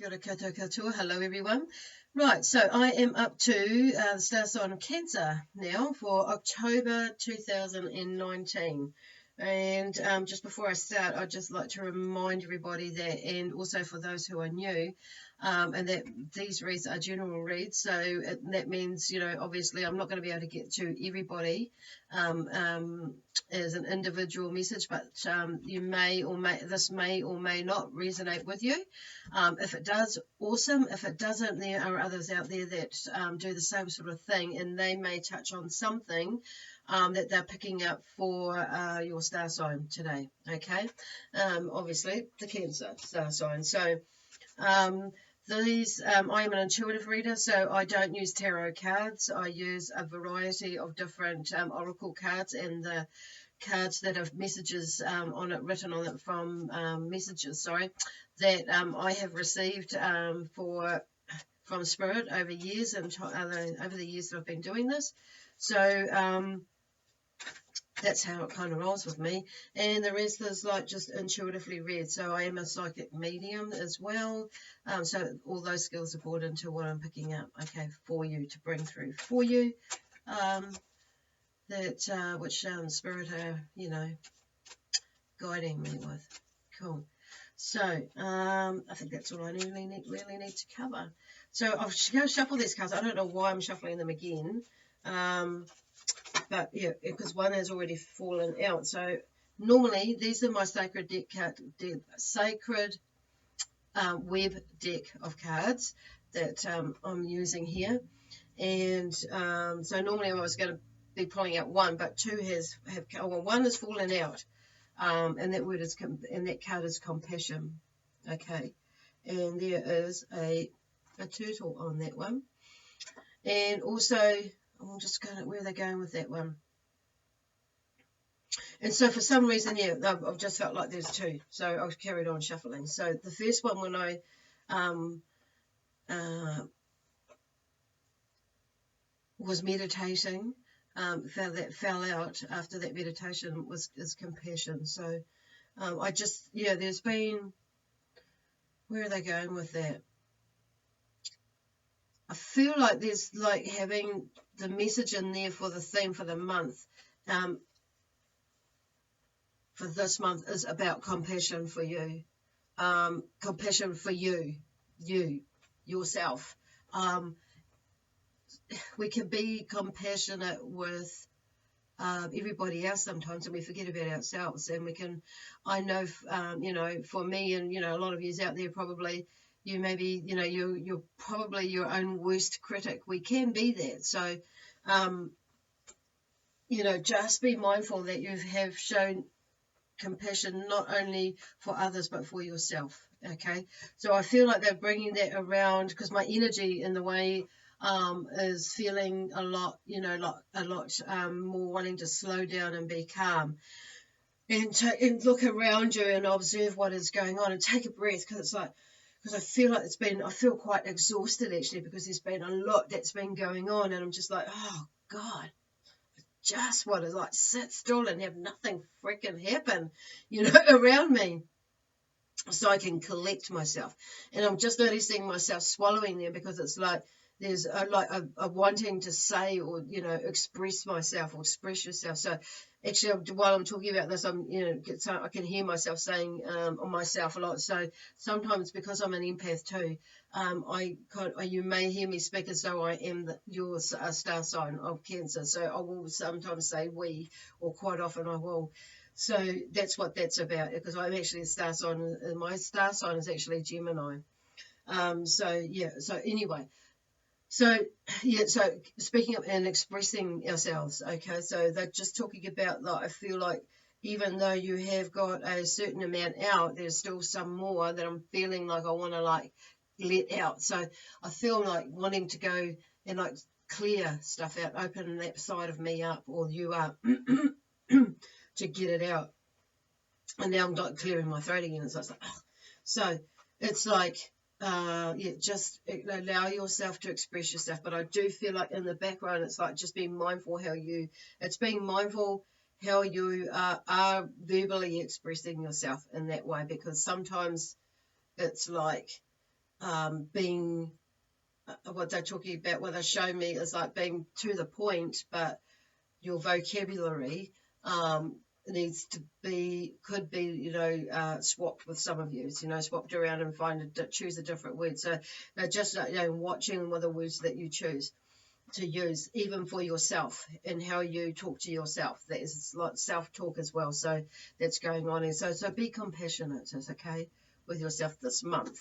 Kia ora koutou katoa. Hello everyone. Right, so I am up to the star sign of Cancer now for October 2019. And just before I start, I'd just like to remind everybody that, and also for those who are new, and that these reads are general reads. So that means, obviously I'm not going to be able to get to everybody as an individual message, but this may or may not resonate with you. If it does, awesome. If it doesn't, there are others out there that do the same sort of thing, and they may touch on something that they're picking up for your star sign today. Okay, obviously the Cancer star sign. So I am an intuitive reader, so I don't use tarot cards. I use a variety of different oracle cards, and the cards that have messages written on it from messages, that I have received from Spirit over years and over the years that I've been doing this. So that's how it kind of rolls with me, and the rest is like just intuitively read. So I am a psychic medium as well, so all those skills are brought into what I'm picking up, okay, for you to bring through for you, which Spirit are, guiding me with. Cool. So I think that's all I really need to cover. So I'll go shuffle these cards. I don't know why I'm shuffling them again, but yeah, because one has already fallen out. So normally these are my sacred web deck of cards that I'm using here, and so normally I was going to be pulling out one, but one has fallen out, and that card is compassion. Okay, and there is a turtle on that one, and also I'm just going to, where are they going with that one? And so for some reason, yeah, I've just felt like there's two, so I've carried on shuffling. So the first one, when I was meditating, fell out after that meditation is compassion. So there's been, where are they going with that? I feel like there's like having the message in there for the theme for the month. For this month is about compassion for you. Compassion for yourself. We can be compassionate with everybody else sometimes, and we forget about ourselves. And I know, for me, and a lot of you out there, probably you maybe, you're probably your own worst critic. We can be that. So, just be mindful that you have shown compassion not only for others but for yourself. Okay, so I feel like they're bringing that around, because my energy in the way is feeling a lot more wanting to slow down and be calm, and look around you and observe what is going on and take a breath, because I feel like I feel quite exhausted actually, because there's been a lot that's been going on, and I'm just like, oh God, just want to like sit still and have nothing freaking happen, around me, so I can collect myself. And I'm just noticing myself swallowing there, because it's like there's a wanting to say, or express myself, or express yourself. So actually, while I'm talking about this, I can hear myself saying on myself a lot. So sometimes, because I'm an empath too, you may hear me speak as though I am your star sign of Cancer. So I will sometimes say we, or quite often I will. So that's what that's about, because I'm actually a star sign, and my star sign is actually Gemini. So anyway. So speaking of and expressing ourselves, okay, so they're just talking about, like, I feel like even though you have got a certain amount out, there's still some more that I'm feeling like I want to like let out. So I feel like wanting to go and like clear stuff out, open that side of me up, or you up, to get it out. And now I'm like clearing my throat again. So it's like, oh. So it's like, just allow yourself to express yourself. But I do feel like in the background, it's like just being mindful how you are verbally expressing yourself in that way, because sometimes it's like being what they're talking about, what they're showing me is like being to the point, but your vocabulary needs to be, could be, swapped with some of you, swapped around and choose a different word. So just watching with the words that you choose to use, even for yourself, and how you talk to yourself. That is like self-talk as well. So that's going on. And so be compassionate, is okay, with yourself this month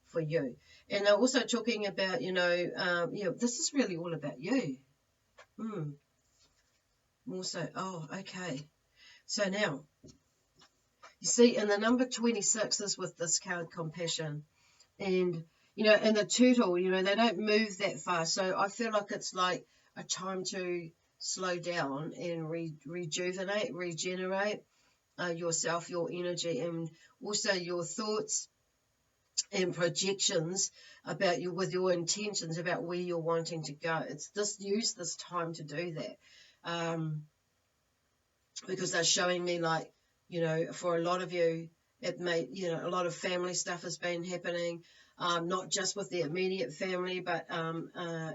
for you. And they're also talking about, this is really all about you. Also, okay. So now, you see, and the number 26 is with this card, compassion. And, and the turtle, they don't move that fast. So I feel like it's like a time to slow down and rejuvenate, regenerate yourself, your energy, and also your thoughts and projections about you, with your intentions about where you're wanting to go. Use this time to do that. Because they're showing me, like, for a lot of you, it may, a lot of family stuff has been happening, not just with the immediate family, but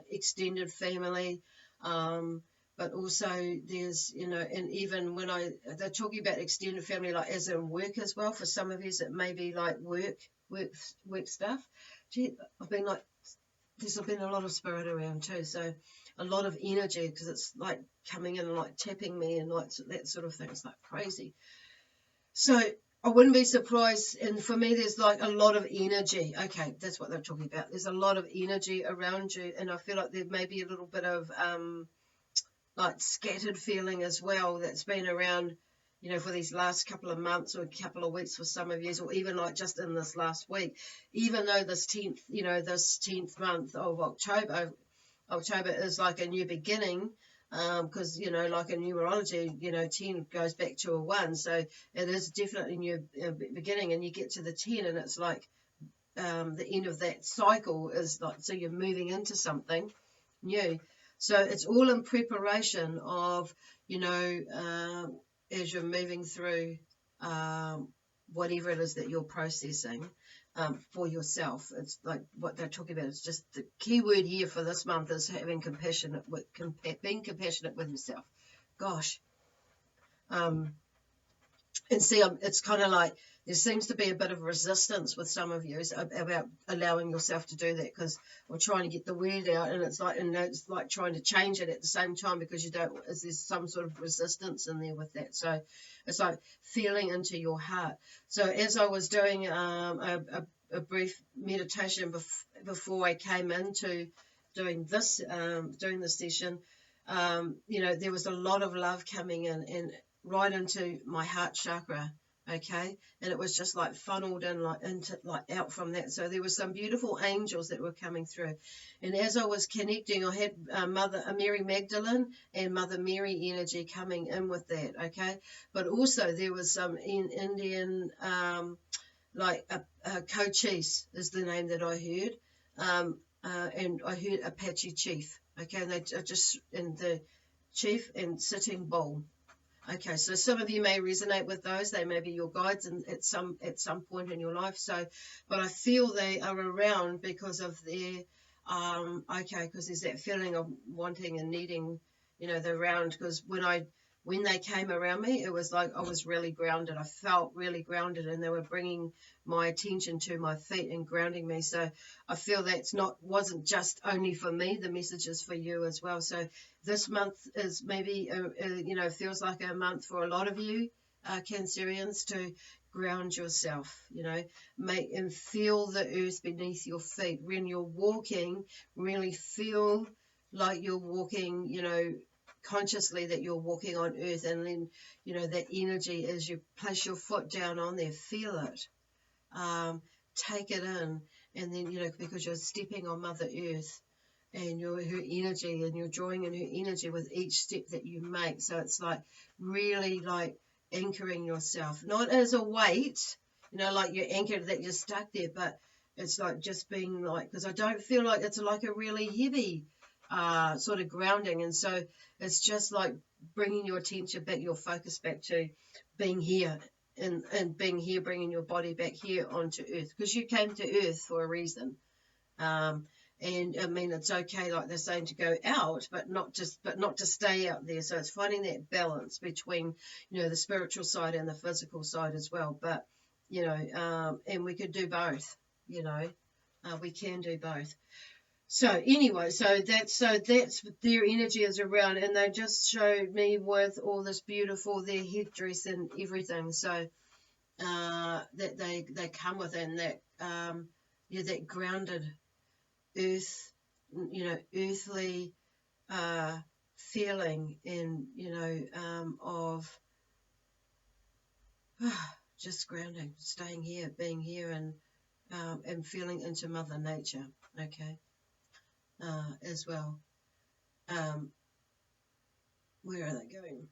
extended family, but also there's, and even when they're talking about extended family, like as in work as well. For some of you, it may be like work stuff. Gee, there's been a lot of spirit around too, so a lot of energy, because it's like coming in and like tapping me and like that sort of thing. It's like crazy. So I wouldn't be surprised, and for me there's like a lot of energy. Okay, that's what they're talking about. There's a lot of energy around you, and I feel like there may be a little bit of like scattered feeling as well that's been around, for these last couple of months or a couple of weeks for some of you, or even like just in this last week. Even though this 10th month of October is like a new beginning, because like in numerology, 10 goes back to a 1, so it is definitely a new beginning, and you get to the 10 and it's like the end of that cycle is like, so you're moving into something new. So it's all in preparation of, as you're moving through whatever it is that you're processing for yourself. It's like what they're talking about. It's just the key word here for this month is being compassionate with yourself. Gosh. And see, it's kind of like there seems to be a bit of resistance with some of you about allowing yourself to do that, because I'm trying to get the word out, and it's like trying to change it at the same time, because there's some sort of resistance in there with that. So it's like feeling into your heart. So as I was doing a brief meditation before I came into doing this session, there was a lot of love coming in and right into my heart chakra, okay, and it was just like funneled in, like into, like out from that. So there were some beautiful angels that were coming through, and as I was connecting, I had Mother Mary Magdalene and Mother Mary energy coming in with that, okay. But also there was some Indian, like a Cochise is the name that I heard, and I heard Apache chief, okay, and they are just in the chief and sitting bull. Okay, so some of you may resonate with those. They may be your guides at some point in your life. So, but I feel they are around because of their, because there's that feeling of wanting and needing, they're around. Because when they came around me, it was like I was really grounded. I felt really grounded, and they were bringing my attention to my feet and grounding me. So I feel wasn't just only for me. The message is for you as well. So this month is maybe, feels like a month for a lot of you, Cancerians, to ground yourself, make and feel the earth beneath your feet. When you're walking, really feel like you're walking, consciously that you're walking on earth, and then that energy as you place your foot down on there, feel it, take it in, and then because you're stepping on Mother Earth and her energy, and you're drawing in her energy with each step that you make. So it's like really like anchoring yourself, not as a weight, like you're anchored that you're stuck there, but it's like just being like, because I don't feel like it's like a really heavy sort of grounding. And so it's just like bringing your attention back, your focus back to being here, and being here, bringing your body back here onto earth, because you came to earth for a reason. And I mean, it's okay, like they're saying, to go out, but not to stay out there. So it's finding that balance between, the spiritual side and the physical side as well. But, and we could do both, we can do both. So anyway, so that's their energy is around, and they just showed me with all this beautiful, their headdress and everything. So that they come within that that grounded earth, earthly feeling, and of just grounding, staying here, being here, and feeling into Mother Nature. Okay. As well. Where are they going?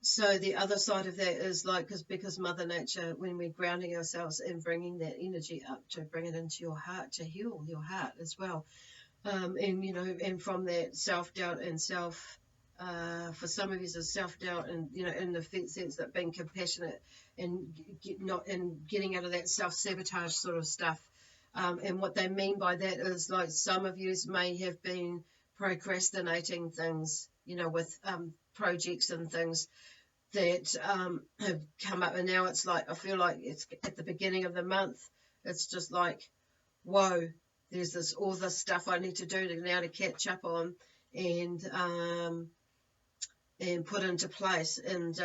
So the other side of that is like, because Mother Nature, when we're grounding ourselves and bringing that energy up to bring it into your heart, to heal your heart as well. And, and from that self-doubt and for some of you is self-doubt, and, in the sense that being compassionate and getting out of that self-sabotage sort of stuff. And what they mean by that is, like, some of you may have been procrastinating things, with projects and things that have come up, and now it's like, I feel like it's at the beginning of the month, it's just like, whoa, there's all this stuff I need to do now to catch up on and put into place, and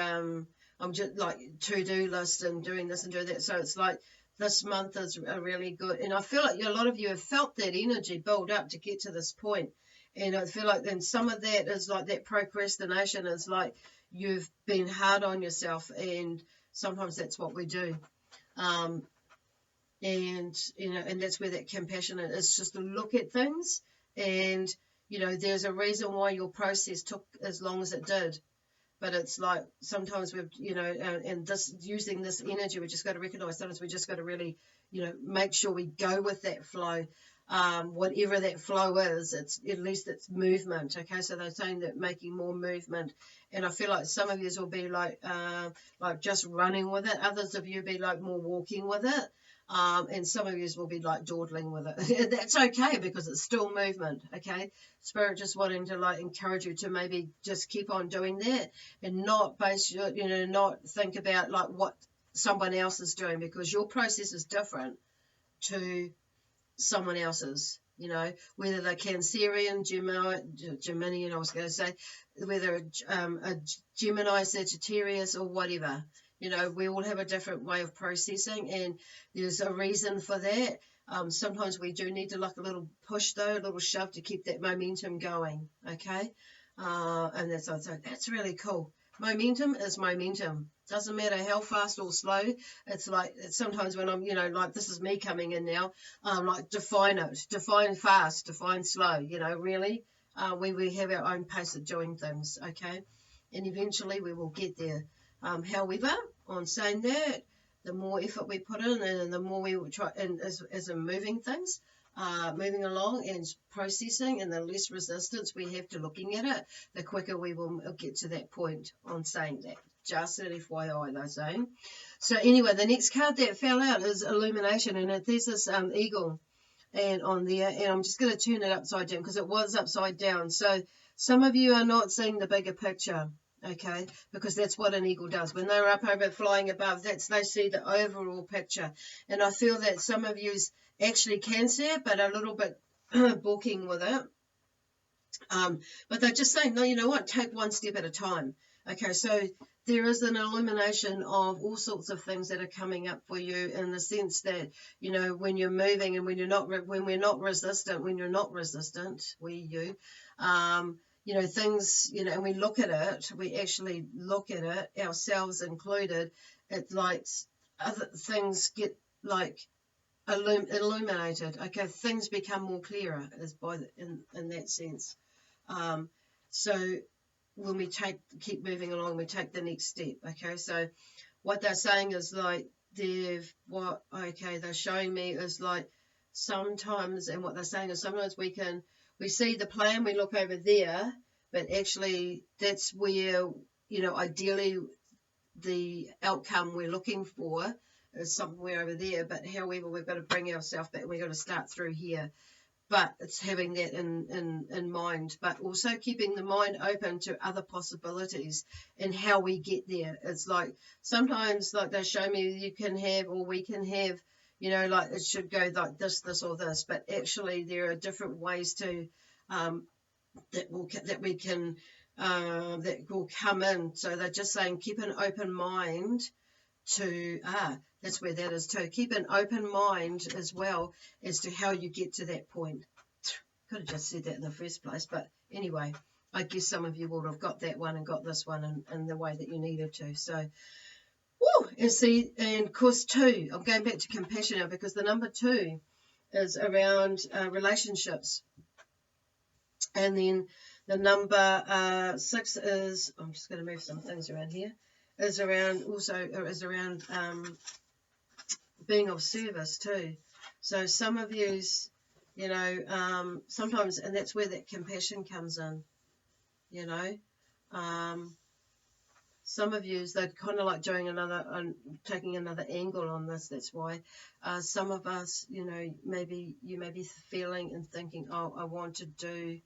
I'm just like to-do list and doing this and doing that. So it's like this month is really good, and I feel like a lot of you have felt that energy build up to get to this point. And I feel like then some of that is like that procrastination is like you've been hard on yourself, and sometimes that's what we do. And and that's where that compassion is, just to look at things, and there's a reason why your process took as long as it did. But it's like sometimes we've, and this, using this energy, we just got to recognize sometimes we just got to really, make sure we go with that flow. Whatever that flow is, at least it's movement. Okay, so they're saying that making more movement, and I feel like some of you will be like just running with it. Others of you will be like more walking with it. And some of you will be like dawdling with it. That's okay, because it's still movement. Okay, Spirit just wanting to like encourage you to maybe just keep on doing that, and not base your, not think about like what someone else is doing, because your process is different to someone else's. Whether they're Cancerian, Geminian, I was going to say, whether a Gemini, Sagittarius, or whatever. We all have a different way of processing, and there's a reason for that. Sometimes we do need to like a little push, though, a little shove to keep that momentum going. Okay, and that's really cool. Momentum is momentum. Doesn't matter how fast or slow. It's like, sometimes when I'm, like this is me coming in now, like define it, define fast, define slow, really. We have our own pace of doing things, okay? And eventually we will get there. However, on saying that, the more effort we put in, and the more we will try, and as in moving things, moving along and processing, and the less resistance we have to looking at it, the quicker we will get to that point on saying that. Just an FYI, they're saying. So anyway, the next card that fell out is Illumination, and there's this eagle and on there, and I'm just going to turn it upside down because it was upside down. So some of you are not seeing the bigger picture, okay, because that's what an eagle does. When they're up over flying above, they see the overall picture, and I feel that some of you actually can see it, but a little bit balking with it. But they're just saying, no, you know what, take one step at a time. Okay, so there is an illumination of all sorts of things that are coming up for you, in the sense that, when you're moving, and when you're not resistant, things, and we look at it, we actually look at it, ourselves included, it's like other things get like illuminated. Okay, things become more clearer in that sense. So when we keep moving along, we take the next step. Okay, so what they're saying is like they're showing me is like sometimes, and what they're saying is sometimes we see the plan, we look over there, but actually that's where, ideally the outcome we're looking for is somewhere over there, but however, we've got to bring ourselves back. We've got to start through here. But it's having that in mind, but also keeping the mind open to other possibilities and how we get there. It's like sometimes, like they show me, you can have, or we can have, like it should go like this, or this. But actually, there are different ways to that we can that will come in. So they're just saying keep an open mind to that's where that is too. Keep an open mind as well as to how you get to that point. Could have just said that in the first place, but anyway, I guess some of you would have got that one and got this one in the way that you needed to. So, and see, and of course 2, I'm going back to compassion now, because the number 2 is around relationships, and then the number 6 is, I'm just going to move some things around here, is around being of service too. So some of you's, sometimes, and that's where that compassion comes in, some of you's, they're kind of like doing taking another angle on this. That's why some of us, maybe you may be feeling and thinking, oh, I want to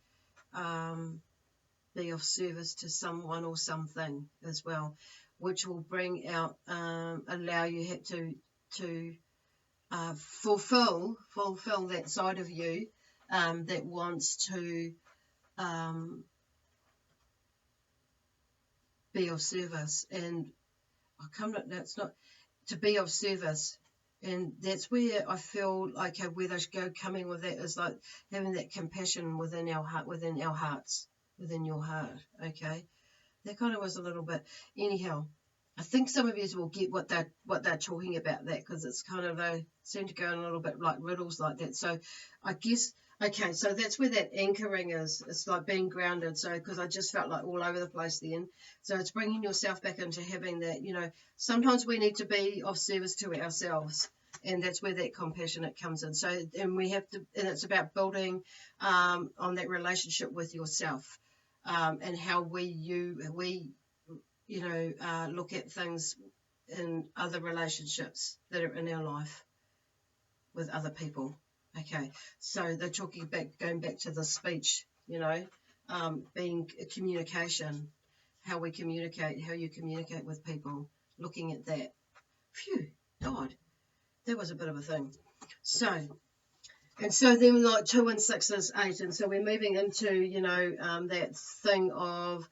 be of service to someone or something as well, which will bring out, allow you to fulfill that side of you that wants to be of service. And that's not to be of service, and that's where I feel like where they go coming with that is like having that compassion within our heart, within our hearts, within your heart. Okay, that kind of was a little bit. Anyhow, I think some of you will get what they're talking about, that, because it's kind of, they seem to go in a little bit like riddles like that. So I guess, okay, so that's where that anchoring is. It's like being grounded. So because I just felt like all over the place then. So it's bringing yourself back into having that, sometimes we need to be of service to ourselves. And that's where that compassionate comes in. So, and we have to, and it's about building on that relationship with yourself, and how we look at things in other relationships that are in our life with other people. Okay, so they're talking about going back to the speech, being communication, how we communicate, how you communicate with people, looking at that. Phew, God, that was a bit of a thing. So, and so then like 2 and 6 is 8, and so we're moving into, that thing of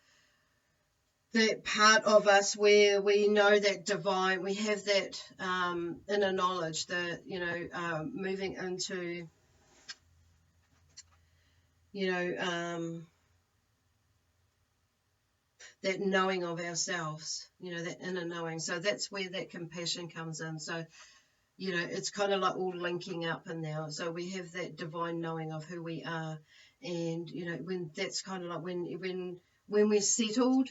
that part of us where we know that divine, we have that inner knowledge, that, moving into, that knowing of ourselves, that inner knowing. So that's where that compassion comes in. So, it's kind of like all linking up in now. So we have that divine knowing of who we are. And, when that's kind of like when we're settled,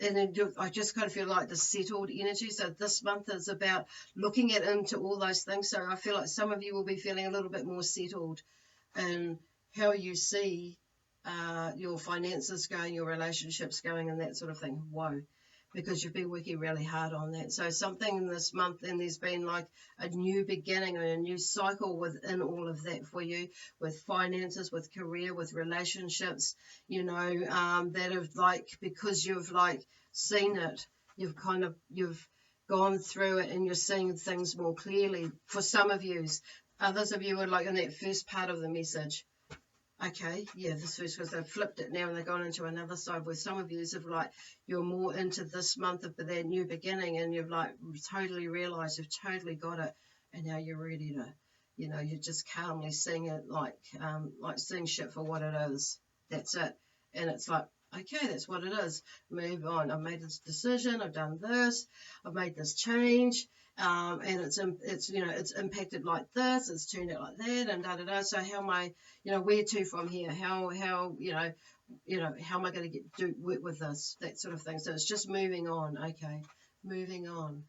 and then I just kind of feel like the settled energy. So this month is about looking into all those things. So I feel like some of you will be feeling a little bit more settled in how you see your finances going, your relationships going, and that sort of thing. Whoa. Because you've been working really hard on that. So something in this month, and there's been like a new beginning and a new cycle within all of that for you, with finances, with career, with relationships, that have like, because you've like seen it, you've gone through it, and you're seeing things more clearly. For some of you, others of you are like in that first part of the message. Okay, yeah, this first, because they've flipped it now and they've gone into another side, where some of you have like, you're more into this month of that new beginning, and you've like totally realized you've totally got it, and now you're ready to, you're just calmly seeing it like seeing shit for what it is. That's it. And it's like, okay, that's what it is. Move on. I've made this decision. I've done this. I've made this change. And it's impacted like this, it's turned out like that, and da. So how am I, where to from here? How how am I going to work with this, that sort of thing. So it's just moving on. Okay, moving on.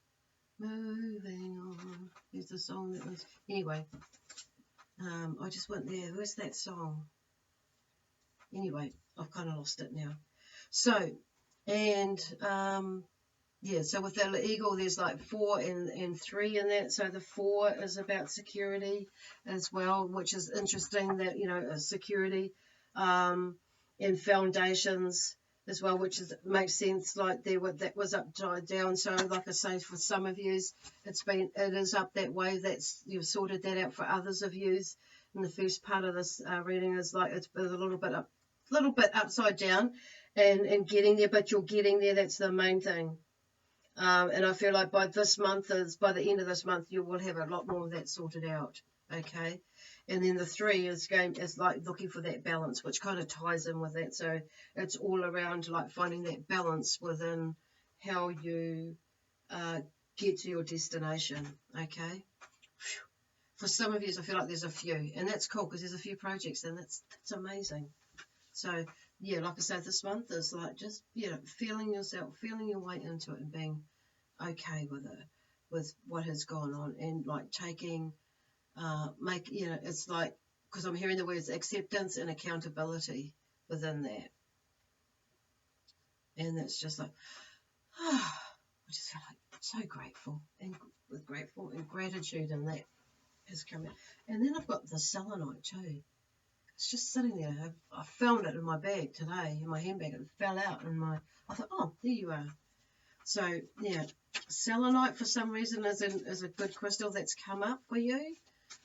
There's a song that was, anyway. I just went there. Where's that song? Anyway, I've kind of lost it now. So, and yeah, so with the eagle, there's like 4 and 3 in that. So the 4 is about security as well, which is interesting that, you know, security and foundations as well, which is makes sense. Like that was upside down. So like I say, for some of you, it is up that way. That's you've sorted that out. For others of you, in the first part of this reading is like it's a little bit upside down, and getting there, but you're getting there. That's the main thing. And I feel like by the end of this month, you will have a lot more of that sorted out. Okay. And then the 3 is like looking for that balance, which kind of ties in with that. So it's all around like finding that balance within how you get to your destination. Okay. For some of you, I feel like there's a few, and that's cool because there's a few projects, and that's amazing. So yeah, like I said, this month is like just, you know, feeling yourself, feeling your way into it, and being okay with it, with what has gone on, and like taking, you know, it's like, because I'm hearing the words acceptance and accountability within that, and it's just like, I just feel like so grateful, and with grateful and gratitude, and that has come out. And then I've got the selenite too. It's just sitting there. I found it in my bag today, in my handbag. It fell out in my. I thought, oh, there you are. So yeah, selenite for some reason is a good crystal that's come up for you.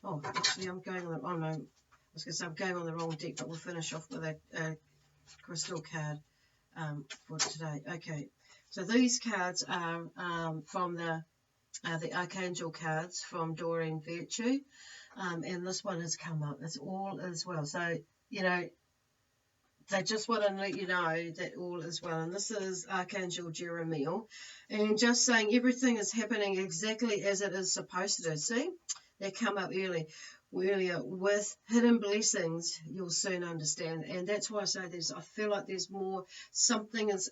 Oh, actually, I'm going on. Oh no, I was going to say I'm going on the wrong deck, but we'll finish off with a crystal card for today. Okay, so these cards are from the Archangel cards from Doreen Virtue. And this one has come up. It's all as well. So, you know, they just want to let you know that all is well. And this is Archangel Jeremiel. And just saying everything is happening exactly as it is supposed to. See, they come up earlier with hidden blessings. You'll soon understand. And that's why I say I feel like there's more, something has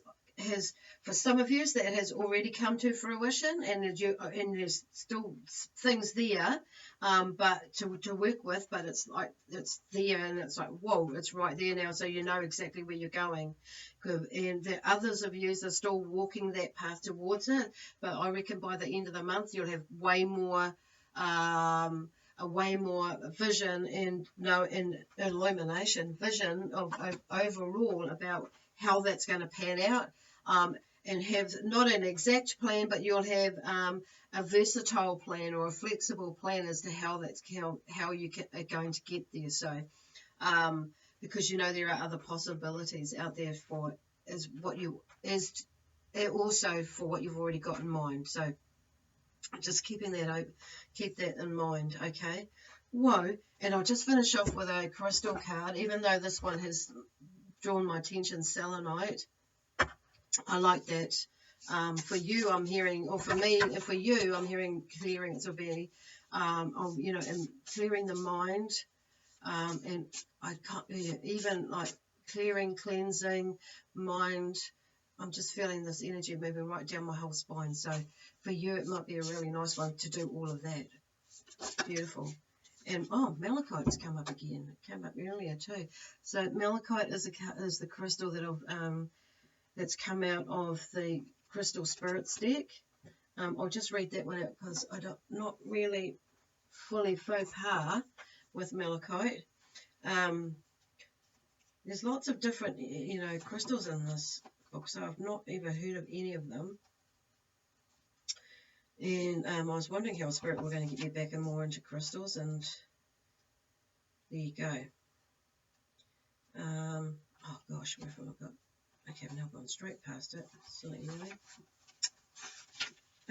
for some of you that has already come to fruition, and there's still things there, but to work with, but it's like it's there, and it's like, whoa, it's right there now, so you know exactly where you're going. And the others of you are still walking that path towards it, but I reckon by the end of the month you'll have way more vision and illumination vision of overall about how that's going to pan out, and have not an exact plan, but you'll have a versatile plan or a flexible plan as to how you are going to get there. So because you know there are other possibilities out there for also for what you've already got in mind. So just keep that in mind. Okay. Whoa. And I'll just finish off with a crystal card, even though this one has drawn my attention, selenite. I like that. For you, I'm hearing, or for me, for you, I'm hearing clearing. It will be, you know, and clearing the mind, and I can't even like clearing, cleansing mind. I'm just feeling this energy moving right down my whole spine. So for you, it might be a really nice one to do all of that. Beautiful. And oh, malachite's come up again. It came up earlier too. So malachite is the crystal that that's come out of the Crystal Spirits deck. I'll just read that one out because not really fully faux pas with malachite. There's lots of different, you know, crystals in this book, so I've not ever heard of any of them. And I was wondering how Spirit were going to get me back and more into crystals, and there you go. Oh gosh, where have I got? Okay, I've now gone straight past it. Silly really.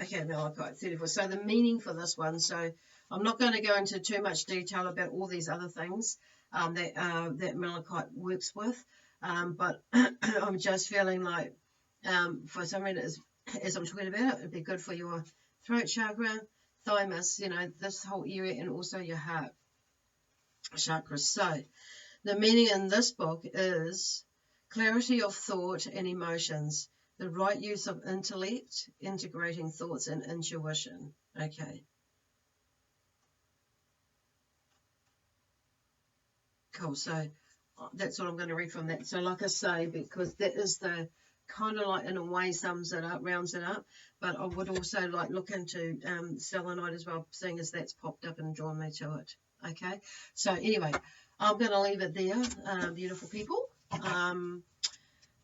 Okay, malachite 34. So the meaning for this one. So I'm not going to go into too much detail about all these other things that malachite works with, but I'm just feeling like for some reason, as I'm talking about it, it'd be good for your throat chakra, thymus, you know, this whole area, and also your heart chakra. So the meaning in this book is clarity of thought and emotions, the right use of intellect, integrating thoughts and intuition. Okay. Cool. So that's what I'm going to read from that. So like I say, because that is the kind of like in a way sums it up, rounds it up. But I would also like look into selenite as well, seeing as that's popped up and drawn me to it. Okay, so anyway, I'm going to leave it there, beautiful people.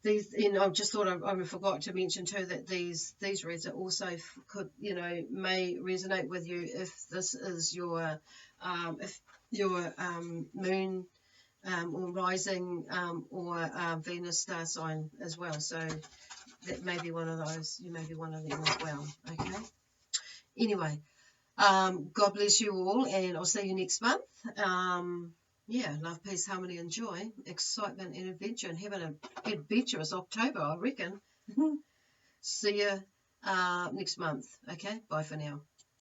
These, I just thought I forgot to mention too that these reads are also could, may resonate with you if this is your moon or rising or Venus star sign as well. So that may be one of those. You may be one of them as well. Okay. Anyway, God bless you all, and I'll see you next month. Yeah, love, peace, harmony, and joy, excitement and adventure, and have an adventurous October, I reckon. See you next month. Okay, bye for now.